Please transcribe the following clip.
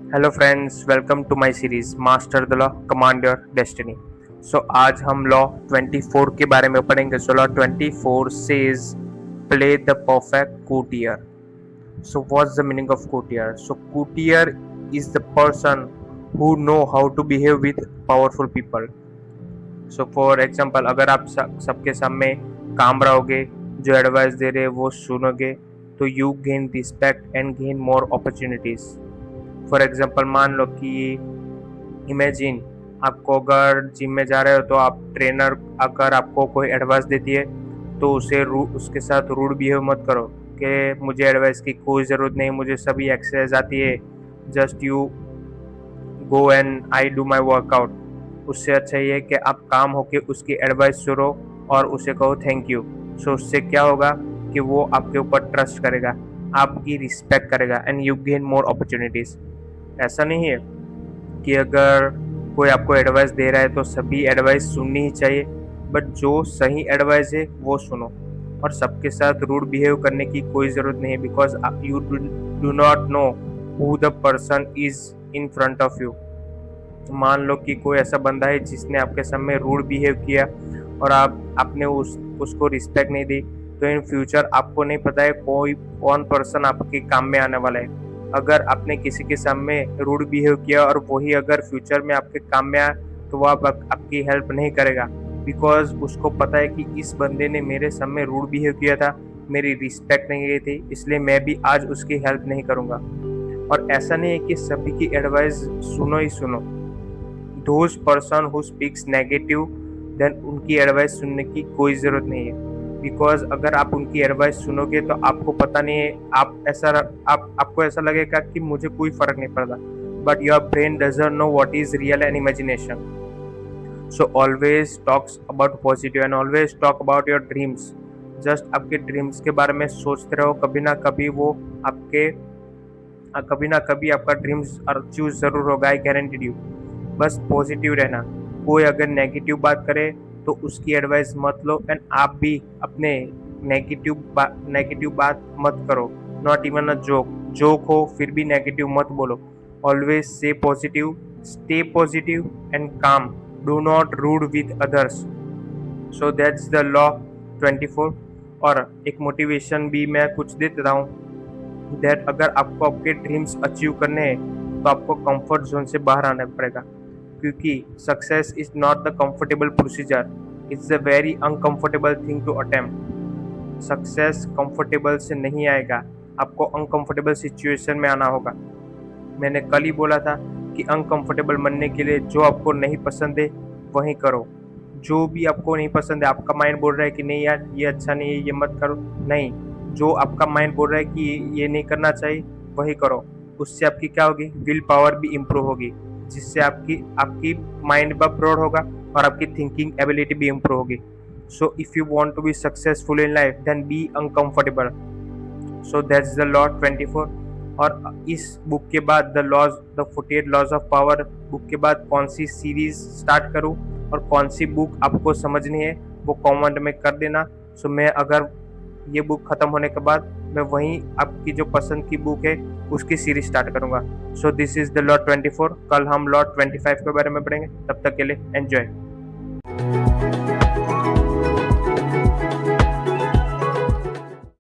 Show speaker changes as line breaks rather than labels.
Hello friends, welcome to my series master the law command your destiny. So आज हम law 24 के बारे में पढ़ेंगे। So law 24 says play the perfect courtier. So what's the meaning of courtier? So courtier is the person who know how to behave with powerful people. So for example, अगर आप सबके सामने काम रहोगे, जो एडवाइस दे रहे हैं वो सुनोगे, तो you gain respect and gain more opportunities. For example, मान लो कि इमेजिन आपको अगर जिम में जा रहे हो तो आप ट्रेनर अगर आपको कोई एडवाइस देती है तो उसके साथ रूड बिहेव मत करो कि मुझे एडवाइस की कोई ज़रूरत नहीं, मुझे सभी एक्सरसाइज आती है, just you go and I do my workout. उससे अच्छा ये है कि आप काम होके उसकी एडवाइस सुनो और उसे कहो थैंक यू। सो उससे क्या होगा कि वो आपके ऊपर ट्रस्ट करेगा, आपकी रिस्पेक्ट करेगा and you gain more opportunities. ऐसा नहीं है कि अगर कोई आपको एडवाइस दे रहा है तो सभी एडवाइस सुननी ही चाहिए, बट जो सही एडवाइस है वो सुनो। और सबके साथ रूड बिहेव करने की कोई ज़रूरत नहीं है, because you do not know who the person is in front of you. मान लो कि कोई ऐसा बंदा है जिसने आपके सामने रूड बिहेव किया और आपने उसको रिस्पेक्ट नहीं दी, तो इन फ्यूचर आपको नहीं पता है कौन पर्सन आपके काम में आने वाला है। अगर आपने किसी के सामने रूड बिहेव किया और वही अगर फ्यूचर में आपके काम में आए तो वो आपकी हेल्प नहीं करेगा, बिकॉज उसको पता है कि इस बंदे ने मेरे सामने रूड बिहेव किया था, मेरी रिस्पेक्ट नहीं की थी, इसलिए मैं भी आज उसकी हेल्प नहीं करूँगा। और ऐसा नहीं है कि सभी की एडवाइस सुनो ही सुनो। Those person who speaks negative, then उनकी एडवाइस सुनने की कोई ज़रूरत नहीं है, बिकॉज अगर आप उनकी एडवाइस सुनोगे तो आपको पता नहीं है, आपको ऐसा लगेगा कि मुझे कोई फर्क नहीं पड़ता, but your brain doesn't know what is real and imagination. So always talks about positive and always talk about your dreams. Just आपके ड्रीम्स के बारे में सोचते रहो, कभी ना कभी आपका ड्रीम्स अचीव जरूर होगा, आई गारंटी यू। बस पॉजिटिव रहना। कोई अगर नेगेटिव बात करे तो उसकी एडवाइस मत लो, एंड आप भी अपने नेगेटिव बात मत करो। नॉट इवन अ जोक हो फिर भी नेगेटिव मत बोलो। Always say positive, stay positive and calm. Do not rude with others. So that's the law 24। और एक मोटिवेशन भी मैं कुछ दे देता हूँ, दैट अगर आपको आपके ड्रीम्स अचीव करने हैं तो आपको कंफर्ट जोन से बाहर आना पड़ेगा, क्योंकि success is not the comfortable procedure, it's a very uncomfortable thing to attempt. Success comfortable से नहीं आएगा, आपको अनकंफर्टेबल सिचुएशन में आना होगा। मैंने कल ही बोला था कि अनकंफर्टेबल बनने के लिए जो आपको नहीं पसंद है वही करो। जो भी आपको नहीं पसंद है, आपका माइंड बोल रहा है कि नहीं यार ये अच्छा नहीं है, ये मत करो, नहीं, जो आपका माइंड बोल रहा है कि ये नहीं करना चाहिए वही करो। उससे आपकी क्या होगी, विल पावर भी इम्प्रूव होगी, जिससे आपकी माइंड भी ब्रॉड होगा और आपकी थिंकिंग एबिलिटी भी इम्प्रूव होगी। So if you want to be successful in life then be uncomfortable. So that's the law 24। और इस बुक के बाद the 48 laws of power book के बाद कौन सी सीरीज स्टार्ट करूं और कौन सी बुक आपको समझनी है वो कमेंट में कर देना। सो मैं अगर ये बुक खत्म होने के बाद मैं वहीं आपकी जो पसंद की बुक है उसकी सीरीज स्टार्ट करूंगा। So this is the law 24। कल हम लॉ 25 के बारे में पढ़ेंगे, तब तक के लिए एंजॉय।